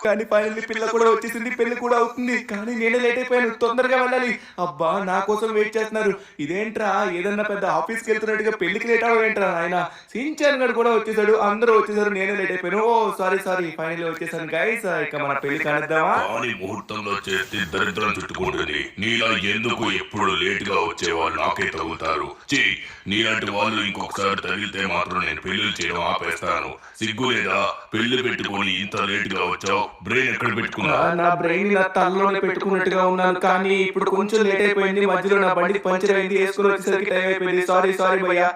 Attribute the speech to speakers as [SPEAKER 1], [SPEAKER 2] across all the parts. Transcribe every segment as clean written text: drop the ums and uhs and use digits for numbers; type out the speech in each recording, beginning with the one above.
[SPEAKER 1] కానీ ఫైనల్లీ పిల్ల కూడా వచ్చేసింది, పెళ్లి కూడా అవుతుంది. కానీ నేనే లేట్ అయిపోయాను, తొందరగా వెళ్ళాలి. అబ్బా నా కోసం వెయిట్ చేస్తున్నారు. ఇదేంట్రా ఏదన్నా పెద్ద ఆఫీస్కి వెళ్తున్నట్టుగా పెళ్లికి లేట్ అవడం ఏంట్రా ఆయన. సించాన్ గడు కూడా వచ్చేసాడు, అందరూ వచ్చేసారు, నేనే లేట్ అయిపోయాను. ఓ సారీ సారీ, ఫైనల్లీ వచ్చేసాను గైస్. ఇక మన పెళ్లి కానిద్దామా?
[SPEAKER 2] కానీ ముహూర్తంలో చేస్తే దరిద్రం చుట్టుకుంటుంది. నీలా ఎందుకు ఎప్పుడు లేట్ గా వచ్చేవాళ్ళు నాకే తగులుతారు. చీ, నీలాంటి వాళ్ళు ఇంకొకసారి తగిలితే మాత్రం నేను పెళ్లి చేయడం ఆపేస్తాను. సిగ్గు లేదా? పెళ్లి పెట్టుకొని ఇంత లేట్ గా వచ్చావు. బ్రెయిన్ ఎక్కడ పెట్టుకున్నా?
[SPEAKER 1] నా బ్రెయిన్ నా తలలోనే పెట్టుకున్నట్టుగా ఉన్నాను, కానీ ఇప్పుడు కొంచెం లేట్ అయిపోయింది. మధ్యలో నా బండి పంచర్ అయింది, వేసుకుని వచ్చేసరికి టైం అయిపోయింది. సారీ సారీ భయ్యా.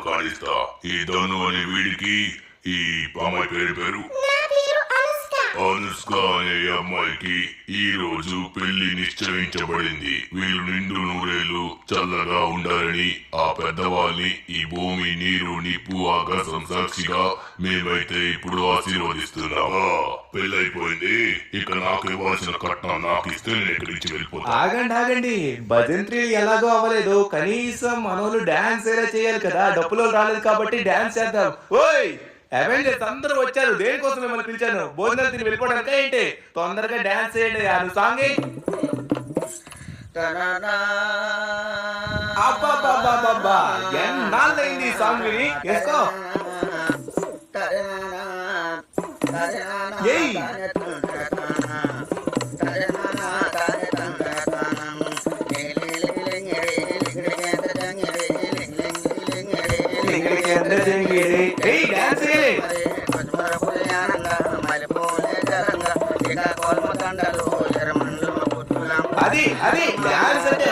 [SPEAKER 2] కానిస్తా. ఈ ధను అనే వీడికి ఈ అమ్మాయి పేరు అనుష్క అనే అమ్మాయికి ఈ రోజు పెళ్లి నిశ్చయించబడింది. వీళ్ళు నిండు నూరేళ్లు చల్లగా ఉండాలని ఆ పెద్దవాళ్ళని ఈ భూమి, నీరు, నిప్పు, ఆకాశం సాక్షిగా మేమైతే ఇప్పుడు ఆశీర్వదిస్తున్నామా. పెళ్ళైపోయింది, ఇక నాకు ఇవ్వాల్సిన కట్నం నాకు ఇస్తే నేను ఇక్కడి నుంచి వెళ్ళిపోతా.
[SPEAKER 1] ఆగండి, భజంత్రి ఎలాగో అవ్వలేదు, కనీసం మనోళ్ళు డాన్స్ ఎలా చేయాలి కదా. డప్పులో రాలేదు కాబట్టి డాన్స్ చేద్దాం. ఓయ్ అవెంజర్స్ అందరూ వచ్చారు, దేనికోసం మిమ్మల్ని పిలిచాను? భోజనాలు తిని వెళ్ళిపోవడానికి ఏంటి? తొందరగా డాన్స్ చేయండి. నువ్వు సాంగ్ ఎన్నాళ్ళైంది ఈ సాంగ్ విని. వేసుకో. అది డాన్స్ అంటే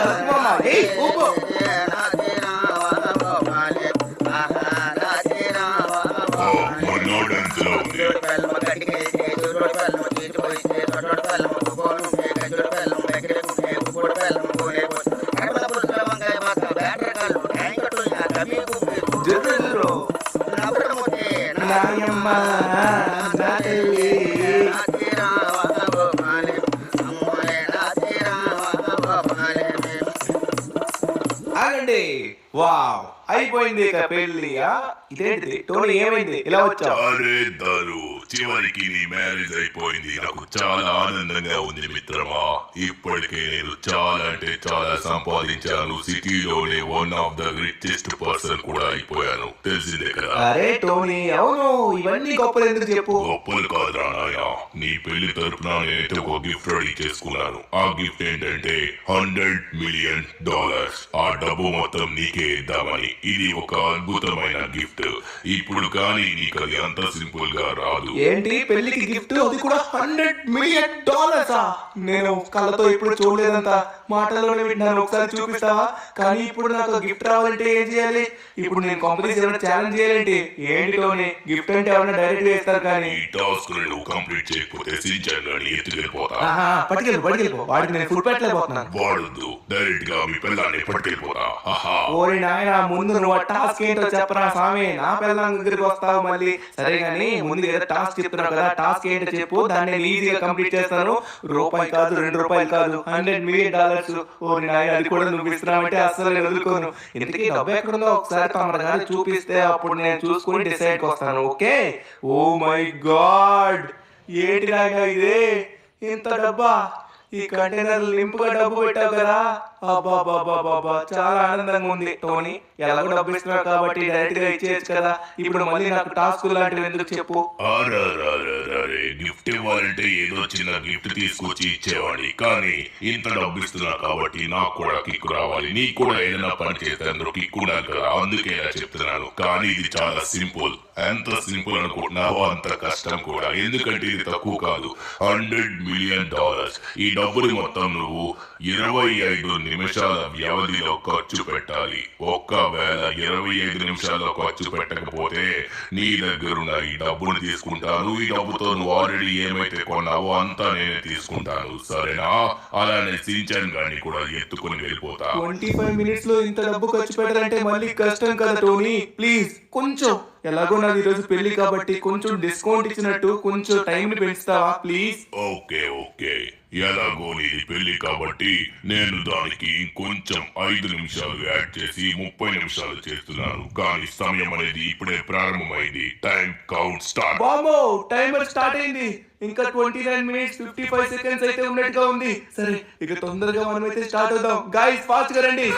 [SPEAKER 1] ఆగండి. వావ్, అయిపోయింది ఇక పెళ్లి. ఇదేంటిది టోనీ, ఏమైంది ఇలా వచ్చావు?
[SPEAKER 2] అరే ధను, చివరికి నీ మ్యారేజ్ అయిపోయింది. నాకు చాలా ఆనందంగా ఉంది మిత్రమా. ఇప్పటికే నేను చాలా అంటే చాలా సంపాదించాను. సిటీలోనే one of the richest person కూడా అయిపోయాను, తెలిసిందే కదా.
[SPEAKER 1] అరే టోనీ, అవును, ఇవన్నీ గొప్పలు ఎందుకు చెప్పు?
[SPEAKER 2] గొప్పలు కాదురా నాయన, నీ పెళ్లి తరపున నేనైతే ఒక గిఫ్ట్ రెడీ చేసుకున్నాను. ఆ గిఫ్ట్ ఏంటంటే $100 మిలియన్. ఆ డబ్బు మొత్తం నీకే ఇద్దామని. ఇది ఒక అద్భుతమైన గిఫ్ట్. ఇప్పుడు కానీ నీకు అది అంత సింపుల్ గా రాదు.
[SPEAKER 1] ఏంటి పెళ్లికి గిఫ్ట్, అది కూడా $100 మిలియన్? నేను కళ్ళతో ఇప్పుడు చూడలేదంతా, మాటల్లోనే వింటున్నాను. ఒకసారి చూపిస్తావా? కానీ ఇప్పుడు నాకు గిఫ్ట్ రావాలంటే ఏం చేయాలి? ఇప్పుడు నేను కంపెనీస్ ఏమైనా ఛాలెంజ్ చేయాలంటే ఏంటి టోనీ? గిఫ్ట్ అంటే ఏమైనా డైరెక్ట్ గా ఇస్తారు, కానీ
[SPEAKER 2] ఈ టాస్క్ నువ్వు కంప్లీట్ చేయకపోతే సించాన్ గాని ఎత్తుకెళ్ళిపోతా.
[SPEAKER 1] పట్టుకెళ్ళిపో. వాడికి నేను ఫుడ్ పెట్టలేకపోతున్నాను.
[SPEAKER 2] వాడొద్దు, డైరెక్ట్ గా మీ పిల్లాన్ని పట్టుకెళ్ళిపోతా.
[SPEAKER 1] ఓరి నాయన, ముందు నువ్వు ఆ టాస్క్ ఏంటో చెప్పరా స్వామి. నా పిల్లల దగ్గరికి వస్తావు మళ్ళీ. సరే గానీ ముందు ఏదో టాస్క్ చెప్తున్నావు కదా, టాస్క్ ఏంటో చెప్పు, దాన్ని నేను ఈజీగా కంప్లీట్ చేస్తాను. రూపాయి కాదు, $2 కాదు, $100 మిలియన్. ఓరి నాయన, అది కూడా నువ్వు ఇస్తున్నావంటే అస్సలు నేను వదులుకోను. ఇంతకీ డబ్బు ఎక్కడుందో ఒకసారి తమరు గారు చూపిస్తే అప్పుడు నేను చూసుకుని డిసైడ్కి వస్తాను. ఓకే? ఓ మై గాడ్, ఏంటి నాయన ఇదే, ఇంత డబ్బా? ఈ కంటైనర్ నింపుగా డబ్బు పెట్టావు కదా. అబ్బా, చాలా ఆనందంగా ఉంది టోనీ. ఎలాగో డబ్బు ఇస్తున్నావు కాబట్టి డైరెక్ట్ గా ఇచ్చేయచ్చు కదా. ఇప్పుడు మళ్ళీ నాకు టాస్క్ లాంటివి ఎందుకు చెప్పు?
[SPEAKER 2] గిఫ్ట్ ఇవ్వాలంటే ఏదో చిన్న గిఫ్ట్ తీసుకొచ్చి ఇచ్చేవాడి, కానీ ఇంత డబ్బు ఇస్తున్నా కాబట్టి నాకు కూడా కిక్కు రావాలి. నీకు కూడా ఏదైనా పని చేస్తే అందరూ కిక్కు ఉండాలి కదా, అందుకే ఇలా చెప్తున్నాను. కానీ ఇది చాలా సింపుల్. ఎంత సింపుల్ అనుకుంటున్నావో అంత కష్టం కూడా, ఎందుకంటే ఇది తక్కువ కాదు. $100 మిలియన్. ఈ డబ్బుని మొత్తం నువ్వు 25 నిమిషాల వ్యవధిలో ఖర్చు పెట్టాలి. ఒక్కవేళ 25 నిమిషాల్లో ఖర్చు పెట్టకపోతే నీ దగ్గరున్న ఈ డబ్బును తీసుకుంటాను. ఈ డబ్బుతో నువ్వు ఆల్రెడీ ఏమైతే కొన్నావో అంతా నేనే తీసుకుంటాను, సరేనా? అలానే సించాన్ గాని కూడా ఎత్తుకుని వెళ్ళిపోతా.
[SPEAKER 1] 25 మినిట్స్ లో ఇంత డబ్బు ఖర్చు పెట్టాలంటే మళ్ళీ కష్టం కదా టోనీ. ప్లీజ్ కొంచెం ఎలాగో నాది ఈరోజు పెళ్లి కాబట్టి కొంచెం డిస్కౌంట్ ఇచ్చినట్టు కొంచెం టైం పెంచుతావా ప్లీజ్?
[SPEAKER 2] ఓకే ఓకే, ఎలాగో నీది పెళ్లి కాబట్టి నేను దానికి ఇంకొంచెం 5 నిమిషాలు యాడ్ చేసి 30 నిమిషాలు చేస్తున్నాను. కానీ సమయం అనేది ఇప్పుడే ప్రారంభమైంది. Time count start.
[SPEAKER 1] బామో టైమర్ స్టార్ట్ అయింది. ఇంకా 29 మినిట్స్ 55 సెకండ్స్ అయితే ఉన్నట్టుగా ఉంది. సరే ఇక తొందరగా మనమైతే స్టార్ట్ అవుదాం. గైస్ ఫాస్ట్ గా రండి.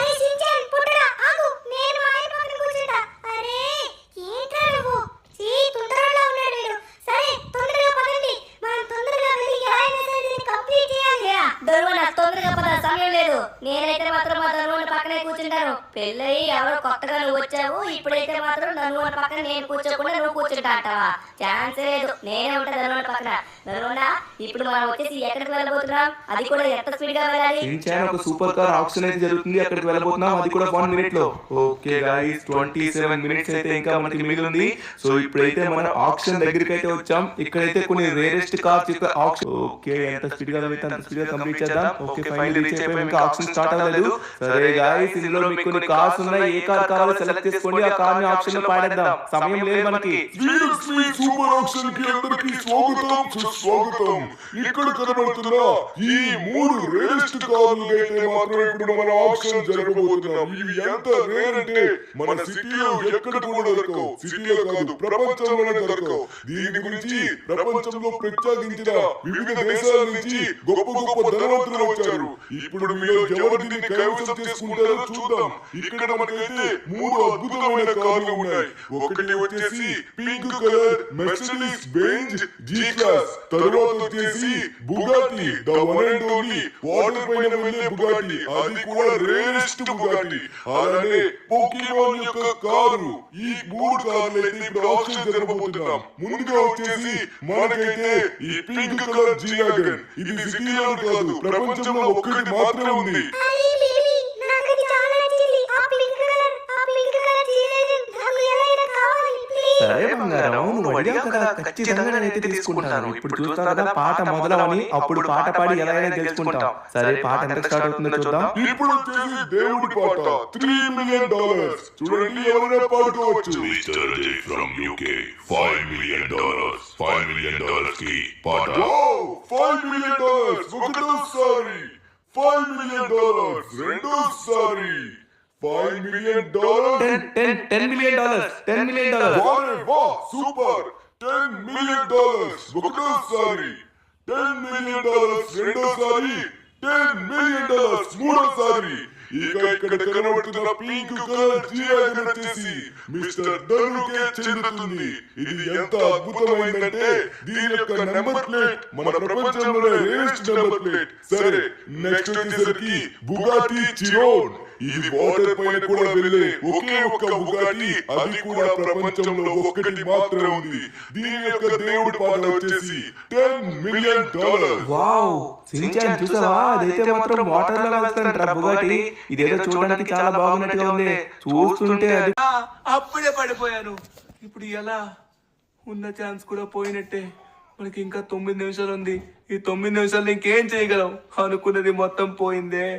[SPEAKER 3] నేనైతే మాత్రం మా ధనువుని పక్కనే కూర్చుంటాను. పెళ్ళయి ఎవరో కొత్తగా నువ్వు వచ్చావు, ఇప్పుడైతే మాత్రం ధనువుని పక్కన నేను కూర్చోకుండా నువ్వు కూర్చుంటా అంటావా? ఛాన్సే లేదు, నేనే ఉంటా ధనువుని పక్కన. ధనువునా, ఇప్పుడు మనం వచ్చేసి ఎక్కడికి వెళ్ళబోతున్నాం? అది కూడా ఎంత స్పీడ్ గా వెళ్ళాలి?
[SPEAKER 1] ఒక సూపర్ కార్ ఆక్షన్ అయితే జరుగుతుంది, అక్కడికి వెళ్ళబోతున్నాం. అది కూడా 1 మినిట్ లో. ఓకే గైస్ 27 మినిట్స్ అయితే ఇంకా మనకి మిగిలింది. సో ఇప్పుడైతే మనం ఆక్షన్ దగ్గరికి అయితే వచ్చాం. ఇక్కడైతే కొన్ని రేరెస్ట్ కార్స్ యొక్క ఆక్షన్. ఓకే ఎంత స్పీడ్ గా వెళ్తే అంత స్పీడ్ గా కంప్లీట్ చేద్దాం. ఓకే ఫైనల్ రీచ్ అయిపోయాం. ఇంకా ఆక్షన్ స్టార్ట్ అవ్వలేదు. సరే గైస్ ఇందులో మీకు కొన్ని కార్స్ ఉన్నాయి. ఏ కార్ కావాలో సెలెక్ట్ చేసుకోండి. ఆ కార్ ని ఆక్షన్ లో పాడేద్దాం. సమయం లేదు మనకి.
[SPEAKER 4] సూపర్ ఆక్షన్ కి అందరికీ స్వాగతం సుస్వాగతం. ఇక్కడ కనబడుతున్న ఈ 3 రేరెస్ట్ కార్లు అయితే మాత్రం ఇప్పుడు మన ఆక్షన్ జరగబోతున్నాం. ఇవి ఎంత రేర్ అంటే మన సిటీలో ఎక్కడ కూడా దొరకవు. సిటీలో కాదు ప్రపంచంలోనే దొరకవు. దీని గురించి ప్రపంచంలో ప్రత్యేకించిన వివిధ దేశాల నుంచి గొప్ప గొప్ప ధనవంతులు వచ్చారు. ఇప్పుడు మీరు ఎవరు దీన్ని కైవసం చేసుకుంటారో చూద్దాం. ఇక్కడ మనకైతే 3 అద్భుతమైన కార్లు ఉన్నాయి. ఒకటి వచ్చేసి pink colour Mercedes Benz G class, తరువాత వచ్చేసి Bugatti the one and only water పైన వెళ్ళే బుగాటి, అది కూడా రేరెస్ట్ బుగాటి. అలానే పోకీమాన్ యొక్క కారు. ఈ 3 కార్లు అయితే ఇప్పుడు ఆక్షన్ జరగబోతున్నాం. ముందుగా వచ్చేసి మనకైతే ఈ పింక్ కలర్ జీ వ్యాగన్. ఇది సిటీలో కాదు ప్రపంచంలో ఒక్కటి మాత్రమే ఉంది.
[SPEAKER 1] సరే బంగారం, నువ్వు అడిగావు కదా, ఖచ్చితంగా నేనైతే తీసుకుంటాను. ఇప్పుడు చూస్తావు కదా పాట మొదలవని, అప్పుడు పాట పాడి ఎలా అయినా గెలుచుకుంటాం. సరే పాట ఎంత స్టార్ట్ అవుతుందో చూద్దాం.
[SPEAKER 4] ఇప్పుడు వచ్చేసి దేవుడి పాట $3 మిలియన్. చూడండి ఎవరైనా పాడుకోవచ్చు.
[SPEAKER 2] Mister Ajay from UK $5 million. $5 million కి పాట.
[SPEAKER 4] $5 మిలియన్ ఒకటోసారి, $5 మిలియన్ రెండోసారి, $5 million.
[SPEAKER 1] 10 million dollars. 10 million dollars.
[SPEAKER 4] Super. $10 million ఒకటోసారి, $10 మిలియన్ రెండోసారి, $10 మిలియన్ మూడోసారి. ఇక ఇక్కడ కనబడుతున్న పింక్ కలర్ జీ వ్యాగన్ వచ్చేసి మిస్టర్ ధనుకే చెందుతుంది. ఇది ఎంత అద్భుతమైందంటే దీని యొక్క నెంబర్ ప్లేట్ మన ప్రపంచంలోనే రేరెస్ట్ నెంబర్ ప్లేట్. సరే నెక్స్ట్ వచ్చేసరికి బుగాటి చిరోన్. ఇది వాటర్ పైన కూడా వెళ్ళే ఒకే ఒక్క బుగాటి, అది కూడా ప్రపంచంలో ఒక్కటి మాత్రమే ఉంది. దీని యొక్క దేవుడి పాట వచ్చేసి $10 మిలియన్.
[SPEAKER 1] వావ్ సించాన్ చూసావా, అదైతే మాత్రం వాటర్ లో వెళ్తానంట బుగాటి. ఇదేదో చూడడానికి చాలా బాగున్నట్టుగా ఉంది. చూస్తుంటే అది అప్పుడే పడిపోయాను. ఇప్పుడు ఎలా ఉన్న ఛాన్స్ కూడా పోయినట్టే. మనకి ఇంకా 9 నిమిషాలు ఉంది. ఈ 9 నిమిషాలు ఇంకేం చేయగలం? అనుకున్నది మొత్తం పోయిందే.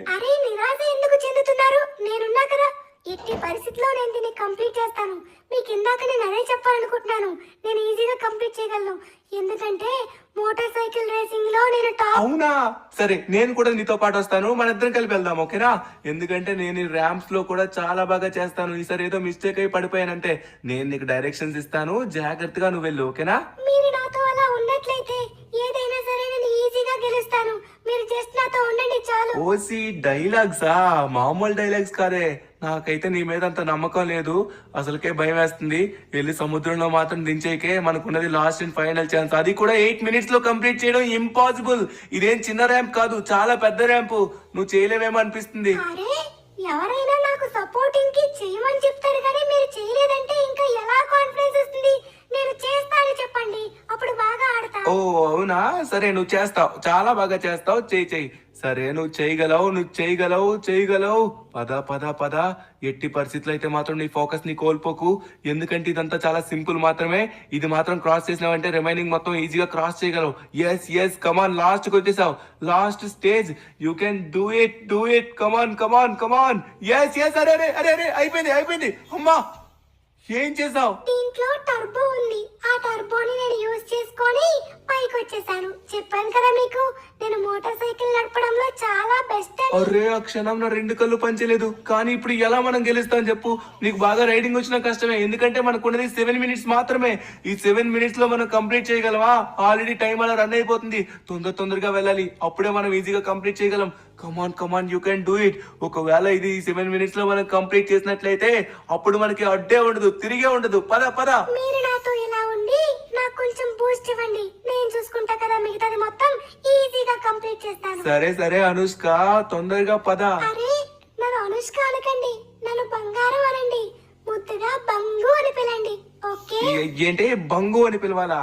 [SPEAKER 3] నేనున్నా కదా, ఎట్టి పరిస్థితిలో నేను దీన్ని కంప్లీట్ చేస్తాను. మీకు ఇందాక నేను అదే చెప్పాలనుకుంటున్నాను. నేను ఈజీగా కంప్లీట్ చేయగలను, ఎందుకంటే మోటార్ సైకిల్ రేసింగ్ లో నేను టాప్.
[SPEAKER 1] అవునా? సరే నేను కూడా నీతో పాటు వస్తాను, మన ఇద్దరం కలిపి వెళ్దాం. ఓకేనా? ఎందుకంటే నేను ఈ ర్యాంప్స్ లో కూడా చాలా బాగా చేస్తాను. ఈసారి ఏదో మిస్టేక్ అయి పడిపోయానంటే నేను నీకు డైరెక్షన్స్ ఇస్తాను, జాగ్రత్తగా నువ్వు వెళ్ళు. ఓకేనా?
[SPEAKER 3] మీరు నాతో అలా ఉన్నట్లయితే ఏదైనా సరే నేను ఈజీగా గెలుస్తాను. మీరు జస్ట్ నాతో ఉండండి చాలు.
[SPEAKER 1] ఓసి డైలాగ్సా? మామూలు డైలాగ్స్ కాదే. నాకైతే నీ మీద అంత నమ్మకం లేదు, అసలుకే భయం వేస్తుంది. వెళ్ళి సముద్రంలో మాత్రం దించేకే మనకున్నది లాస్ట్ అండ్ ఫైనల్ ఛాన్స్. అది కూడా 8 మినిట్స్ లో కంప్లీట్ చేయడం ఇంపాసిబుల్. ఇదేం చిన్న ర్యాంప్ కాదు, చాలా పెద్ద ర్యాంపు. నువ్వు చేయలేవేమో అనిపిస్తుంది.
[SPEAKER 3] ఎవరైనా నాకు సపోర్టింగ్ కి చేయమని చెప్తారు కానీ మీరు చేయలేదంటే ఇంకా ఎలా కాన్ఫిడెన్స్ వస్తుంది? నేను చేస్తాను చెప్పండి, అప్పుడు బాగా ఆడతా.
[SPEAKER 1] ఓ అవునా? సరే నువ్వు చేస్తావు, చాలా బాగా చేస్తావు. చెయ్యి. సరే నువ్వు చేయగలవు. పద. ఎట్టి పరిస్థితులు అయితే మాత్రం నీ ఫోకస్ ని కోల్పోకు, ఎందుకంటే ఇదంతా చాలా సింపుల్ మాత్రమే. ఇది మాత్రం క్రాస్ చేసినావంటే రిమైనింగ్ మొత్తం ఈజీగా క్రాస్ చేయగలవు. ఎస్ కమాన్, లాస్ట్ కి వచ్చేసావు. Last stage, you can do it. Come on. Yes అరే అయిపోయింది. అమ్మా ఏం చేసావు?
[SPEAKER 5] దీంట్లో టర్బో ఉంది. ఆ టర్బోని నేను యూజ్ చేసుకొని పైకి వచ్చేసాను. చెప్పాను కదా మీకు, నేను మోటార్ సైకిల్ నడపడంలో చాలా బెస్ట్ అని.
[SPEAKER 1] అరే ఆ క్షణం నా రెండు కళ్ళు పనిచేయలేదు. కానీ ఇప్పుడు ఎలా మనం గెలుస్తాం చెప్పు? నీకు బాగా రైడింగ్ వచ్చిన కష్టమే, ఎందుకంటే మనకు ఉన్నది 7 minutes మాత్రమే. ఈ 7 minutes లో మనం కంప్లీట్ చేయగలమా? ఆల్రెడీ టైం అలా రన్ అయిపోతుంది. తొందరగా వెళ్ళాలి, అప్పుడే మనం ఈజీగా కంప్లీట్ చేయగలం. Come on you can do it. ఒకవేళ ఇది 7 minutes లో మనం కంప్లీట్ చేసినట్లయితే అప్పుడు మనకి అడ్డే ఉండదు, తిరిగే ఉండదు. పద
[SPEAKER 5] మీరు నాతో ఇలా ఉండి నాకు కొంచెం బూస్ట్ ఇవ్వండి. నేను చూసుకుంటా కదా, మిగతాది మొత్తం ఈజీగా కంప్లీట్ చేస్తాను.
[SPEAKER 1] సరే అనుష్క, తొందరగా పద.
[SPEAKER 5] అరే నన్ను అనుష్క అనకండి, నన్ను బంగారం అనండి. ముద్దుగా బంగు అని పిలండి, ఓకే?
[SPEAKER 1] ఏంటి బంగు అని పిలవాలా?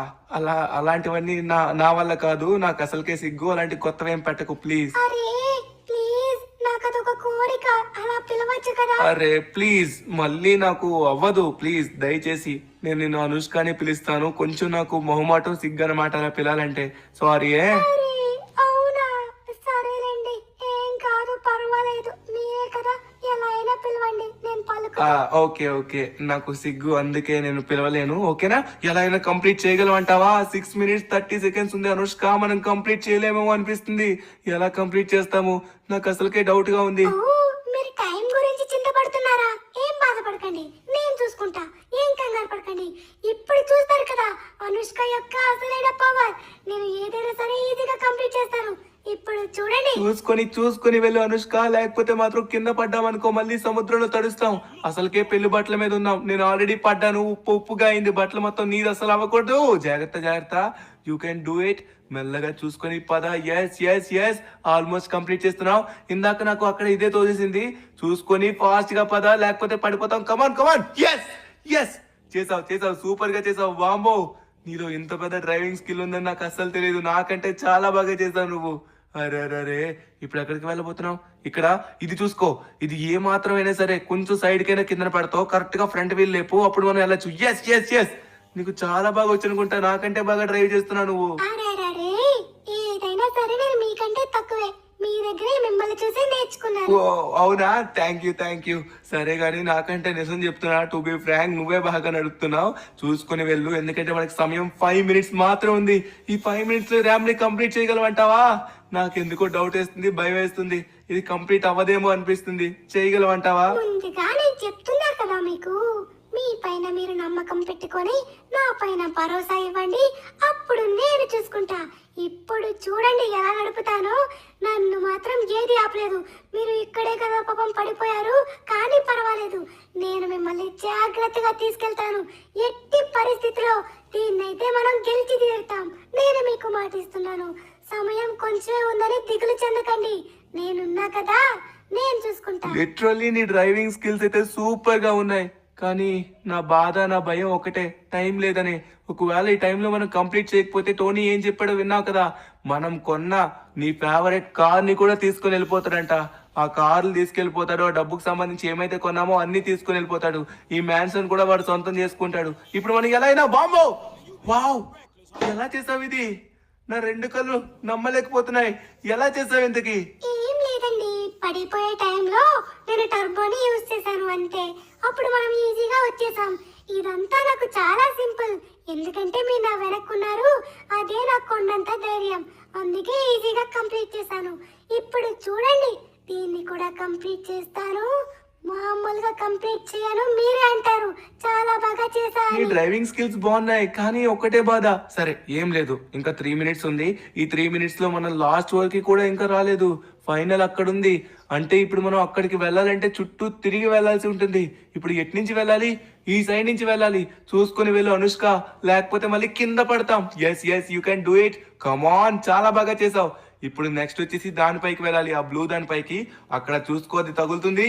[SPEAKER 1] అలాంటివన్నీ నా వల్ల కాదు. నాకు అసలుకే సిగ్గు. అలాంటి కొత్తవేం పెట్టకు ప్లీజ్.
[SPEAKER 5] అరే ప్లీజ్, నాకు అదొక కోరిక, అలా పిలవచ్చు కదా.
[SPEAKER 1] అరే ప్లీజ్, మళ్ళీ నాకు అవ్వదు. ప్లీజ్ దయచేసి నేను నిన్ను అనుష్క అని పిలుస్తాను. కొంచెం నాకు మొహమాటం, సిగ్గు అన్నమాట అలా పిలాలంటే. సారీ.
[SPEAKER 5] అరే అవునా, సరేలేండి, ఏం కాదు, పర్వాలేదు. మీరే కదా, ఎలా అయినా పిలవండి, నేను పలుకు.
[SPEAKER 1] ఓకే నాకు సిగ్గు, అందుకే నేను పిలవలేను. ఓకేనా? ఎలా అయినా కంప్లీట్ చేయగలమంటావా? 6 minutes 30 seconds ఉంది అనుష్క. మనం కంప్లీట్ చేయలేమేమో అనిపిస్తుంది. ఎలా కంప్లీట్ చేస్తాము? నాకు అసలుకే డౌట్ గా ఉంది.
[SPEAKER 5] ఓ, మీరు టైం గురించి చింతపడుతున్నారా? ఏం బాధపడకండి, నేను చూసుకుంటా. ఏం కంగారు పడకండి. ఇప్పుడు చూస్తారు కదా అనుష్క యొక్క అసలైన పవర్. నేను ఏదైనా సరే ఈజీగా కంప్లీట్ చేస్తాను. ఇప్పుడు చూడండి.
[SPEAKER 1] చూసుకొని వెళ్ళు అనుష్క, లేకపోతే మాత్రం కింద పడ్డామనుకో మళ్ళీ సముద్రంలో తడుస్తాం. అసలుకే పెళ్లి బట్టల మీద ఉన్నాం. నేను ఆల్రెడీ పడ్డాను, ఉప్పుగా అయింది. బట్టలు మొత్తం నీది అసలు అవ్వకూడదు. జాగ్రత్త. You can do it. మెల్లగా చూసుకొని పద. ఎస్ ఆల్మోస్ట్ కంప్లీట్ చేస్తున్నావు. ఇందాక నాకు అక్కడ ఇదే తోచేసింది. చూసుకొని ఫాస్ట్ గా పద, లేకపోతే పడిపోతాం. కమాన్. ఎస్ చేసావు, సూపర్ గా చేసావు. వాంబో, నీలో ఇంత పెద్ద డ్రైవింగ్ స్కిల్ ఉందని నాకు అస్సలు తెలియదు. నాకంటే చాలా బాగా చేసావు నువ్వు. అరే ఇప్పుడు ఎక్కడికి వెళ్ళబోతున్నావు? ఇక్కడ ఇది చూసుకో. ఇది ఏ మాత్రమైనా సరే కొంచెం సైడ్ కైనా కింద పడతావు. కరెక్ట్ గా ఫ్రంట్ వీల్ లేపు, అప్పుడు మనం వెళ్ళచ్చు. ఎస్ నీకు చాలా బాగా వచ్చు అనుకుంటా. నాకంటే బాగా డ్రైవ్ చేస్తున్నావు నువ్వు.
[SPEAKER 5] అరే ఏదైనా సరే నేను మీకంటే తక్కువే. మీ దగ్గరే మిమ్మల్ని చూసి నేర్చుకున్నాను.
[SPEAKER 1] ఓ అవునా? Thank you. సరే గానీ నాకంటే నిజం చెప్తున్నా, టు బి ఫ్రాంక్ నువ్వే బాగా నడుపుతున్నావు. చూసుకుని వెళ్ళు, ఎందుకంటే మనకి సమయం 5 minutes మాత్రం ఉంది. ఈ 5 minutes లో ర్యామ్ ని కంప్లీట్ చేయగలవంటావా? నాకెందుకో డౌట్ వేస్తుంది, భయం వేస్తుంది. ఇది కంప్లీట్ అవ్వదేమో అనిపిస్తుంది. చేయగలవంటావా?
[SPEAKER 5] ముందుగా నేను చెప్తున్నా కదా మీకు, మీ పైన మీరు నమ్మకం పెట్టుకొని నా పైన భరోసా ఇవ్వండి, అప్పుడు నేను చూసుకుంటా. ఇప్పుడు చూడండి ఎలా నడుపుతానో. నన్ను మాత్రం ఏది ఆపలేదు. మీరు ఇక్కడే కదా పాపం పడిపోయారు, కానీ పర్వాలేదు, నేను మిమ్మల్ని జాగ్రత్తగా తీసుకెళ్తాను. ఎట్టి పరిస్థితిలో దీన్నైతే మనం గెలిచి తీరుతాం. నేను మీకు మాటిస్తున్నాను. సమయం కొంచెమే ఉందని దిగులు చెందకండి, నేనున్నా కదా, నేను చూసుకుంటా.
[SPEAKER 1] లిటరల్లీ నీ డ్రైవింగ్ స్కిల్స్ అయితే సూపర్ గా ఉన్నాయి. కానీ నా బాధ, నా భయం ఒకటే, టైం లేదని. ఒకవేళ ఈ టైంలో మనం కంప్లీట్ చేయకపోతే టోనీ ఏం చెప్పాడో విన్నావు కదా? మనం కొన్న నీ ఫేవరెట్ కార్ ని కూడా తీసుకొని వెళ్ళిపోతాడంట. ఆ కార్లు తీసుకెళ్లిపోతాడు. ఆ డబ్బుకు సంబంధించి ఏమైతే కొన్నామో అన్ని తీసుకొని వెళ్ళిపోతాడు. ఈ మ్యాన్షన్ కూడా వాడు సొంతం చేసుకుంటాడు. ఇప్పుడు మనకి ఎలా అయినా బాంబో. వావ్, ఎలా చేసావు ఇది? నా రెండు కళ్ళు నమ్మలేకపోతున్నాయి. ఎలా చేసావు ఇంతకి?
[SPEAKER 5] ఏం లేదండి, పడిపోయే టైంలో నేను టర్బోని యూజ్ చేశాను అంతే. అప్పుడు మనం ఈజీగా వచ్చేసాం. ఇదంతా నాకు చాలా సింపుల్, ఎందుకంటే మీరు నా వెనక్కున్నారు. అదే నాకు కొండంత ధైర్యం, అందుకే ఈజీగా కంప్లీట్ చేశాను. ఇప్పుడు చూడండి, దీన్ని కూడా కంప్లీట్ చేస్తాను. మామూలుగా కంప్లీట్ చేయను, మీరే అంటారు చాలా బాగా
[SPEAKER 1] నీ
[SPEAKER 5] చేశాను.
[SPEAKER 1] డ్రైవింగ్ స్కిల్స్ బాగున్నాయి, కానీ ఒకటే బాధ. సరే ఏం లేదు, ఇంకా 3 minutes ఉంది. ఈ 3 minutes లో మనం లాస్ట్ వరకు కూడా ఇంకా రాలేదు. ఫైనల్ అక్కడ ఉంది. అంటే ఇప్పుడు మనం అక్కడికి వెళ్ళాలంటే చుట్టూ తిరిగి వెళ్ళాల్సి ఉంటుంది. ఇప్పుడు ఎటు నుంచి వెళ్ళాలి? ఈ సైడ్ నుంచి వెళ్ళాలి. చూసుకుని వెళ్ళు అనుష్క, లేకపోతే మళ్ళీ కింద పడతాం. Yes you can do it. Come on, చాలా బాగా చేసావు. ఇప్పుడు నెక్స్ట్ వచ్చేసి దానిపైకి వెళ్ళాలి, ఆ బ్లూ దానిపైకి. అక్కడ చూసుకోది తగులుతుంది.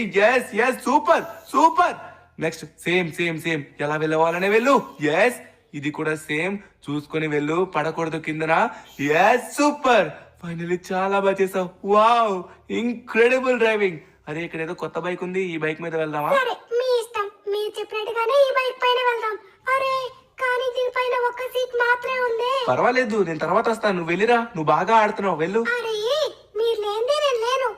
[SPEAKER 1] Yes super. నెక్స్ట్ సేమ్ ఎలా వెళ్ళవాలనే వెళ్ళు. ఎస్, ఇది కూడా సేమ్. చూసుకొని వెళ్ళు, పడకూడదు కిందన. Yes super. ఫైనల్లీ చాలా బాగా చేసావు. Wow, incredible driving. అరే ఇక్కడ ఏదో కొత్త బైక్ ఉంది, ఈ బైక్ మీద వెళ్దామా?
[SPEAKER 5] సరే మీ ఇష్టం, మీరు చెప్పినట్టుగానే ఈ బైక్ పైన వెళ్దాం. అరే కానీ దీనిపైన ఒక్క సీట్ మాత్రమే ఉంది.
[SPEAKER 1] పర్వాలేదు, నేను తర్వాత వస్తాను. నువ్వు వెళ్ళిరా, నువ్వు బాగా ఆడుతున్నావు, వెళ్ళు.
[SPEAKER 5] అరే మీరు లేనిదే నేను లేను.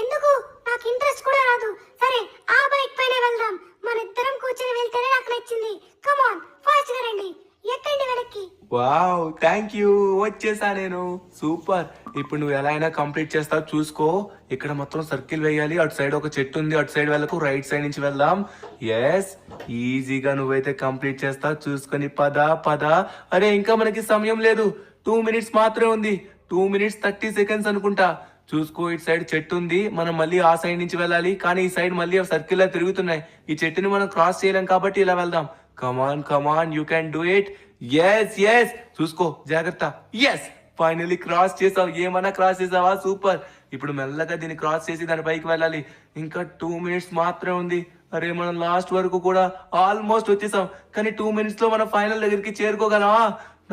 [SPEAKER 5] ఎందుకు? నాకు ఇంట్రెస్ట్ కూడా రాదు. సరే ఆ బైక్ పైన వెళ్దాం. మనిద్దరం కూర్చొని వెళ్తేనే నాకు నచ్చింది. కమాన్ ఫాస్ట్ గా రండి, ఎక్కండి వెనక్కి.
[SPEAKER 1] వావ్, థ్యాంక్ యూ, వచ్చేసా నేను. సూపర్. ఇప్పుడు నువ్వు ఎలా అయినా కంప్లీట్ చేస్తావు చూసుకో. ఇక్కడ మొత్తం సర్కిల్ వేయాలి. అటు సైడ్ ఒక చెట్టు ఉంది, అటు సైడ్ వెళ్ళకు, రైట్ సైడ్ నుంచి వెళ్దాం. ఎస్, ఈజీగా నువ్వైతే కంప్లీట్ చేస్తావు చూసుకొని పద పద. అరే ఇంకా మనకి సమయం లేదు, 2 minutes మాత్రమే ఉంది. 2 minutes 30 seconds అనుకుంటా. చూసుకో, ఇటు సైడ్ చెట్టు ఉంది, మనం మళ్ళీ ఆ సైడ్ నుంచి వెళ్ళాలి. కానీ ఈ సైడ్ మళ్ళీ సర్కిల్ లా తిరుగుతున్నాయి. ఈ చెట్టుని మనం క్రాస్ చేయలేం కాబట్టి ఇలా వెళ్దాం. Come on come on, you can do it. Yes yes, చూసుకో జాగ్రత్త. ఎస్, ఫైనలీ క్రాస్ చేసావు. ఏమన్నా క్రాస్ చేసావా? సూపర్. ఇప్పుడు మెల్లగా దీన్ని క్రాస్ చేసి దాని పైకి వెళ్ళాలి. ఇంకా 2 minutes మాత్రమే ఉంది. అరే మనం లాస్ట్ వరకు కూడా ఆల్మోస్ట్ వచ్చేసాం. కానీ 2 minutes లో మనం ఫైనల్ దగ్గరికి చేరుకోగలమా?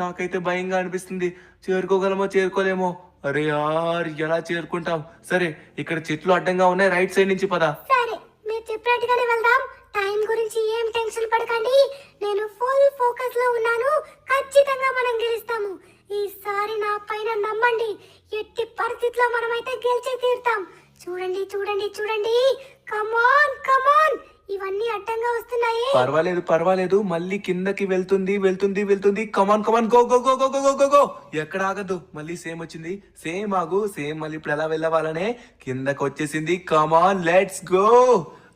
[SPEAKER 1] నాకైతే భయంగా అనిపిస్తుంది. చేరుకోగలమో చేరుకోలేమో. అరే యార్, ఎలా చేరుకుంటాం? సరే, ఇక్కడ చెట్లు అడ్డంగా ఉన్నాయి, రైట్ సైడ్ నుంచి పద.
[SPEAKER 5] సరే, మీరు చెప్పినట్టుగానే వెళ్దాం. టైం గురించి ఏం టెన్షన్ పడకండి, నేను ఫుల్ ఫోకస్ లో ఉన్నాను. ఖచ్చితంగా మనం గెలుస్తాము. ఈసారి నా పైన నమ్మండి. ఎట్టి పరిస్థితిలో మనమైతే గెలిచే తీరుతాం. చూడండి చూడండి చూడండి, కమాన్ కమాన్, ఇవన్నీ అడ్డంగా వస్తున్నాయి.
[SPEAKER 1] పర్వాలేదు పర్వాలేదు, మళ్ళీ కిందకి వెళ్తుంది వెళ్తుంది వెళ్తుంది. Come on come on, go go go go go go go. ఎక్కడ ఆగదు. మళ్ళీ సేమ్ వచ్చింది. సేమ్ ఆగు, సేమ్ మళ్ళీ ఇప్పుడు ఎలా వెళ్ళవాలనే కిందకి వచ్చేసింది. కమాన్, లెట్స్ గో.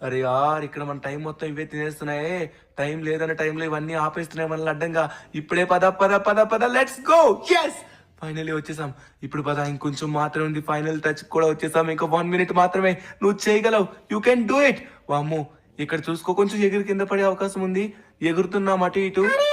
[SPEAKER 1] అరే యార్, ఇక్కడ మన టైం మొత్తం ఇవే తినేస్తున్నాయే. టైం లేదన్న టైంలో ఇవన్నీ ఆపేస్తున్నాయి మనల్ని అడ్డంగా. ఇప్పుడే పద పద పద పద, లెట్స్ గో. ఎస్, ఫైనలీ వచ్చేసాం. ఇప్పుడు పద, ఇంకొంచెం మాత్రమే ఉంది. ఫైనల్ టచ్ కూడా వచ్చేసాం. ఇంకా 1 minute మాత్రమే. నువ్వు చేయగలవు, యూ కెన్ డూ ఇట్. వామ్మో, ఇక్కడ చూసుకో, కొంచెం ఎగిరి కింద పడే అవకాశం ఉంది. ఎగురుతున్నాం అటు ఇటు.
[SPEAKER 5] అరే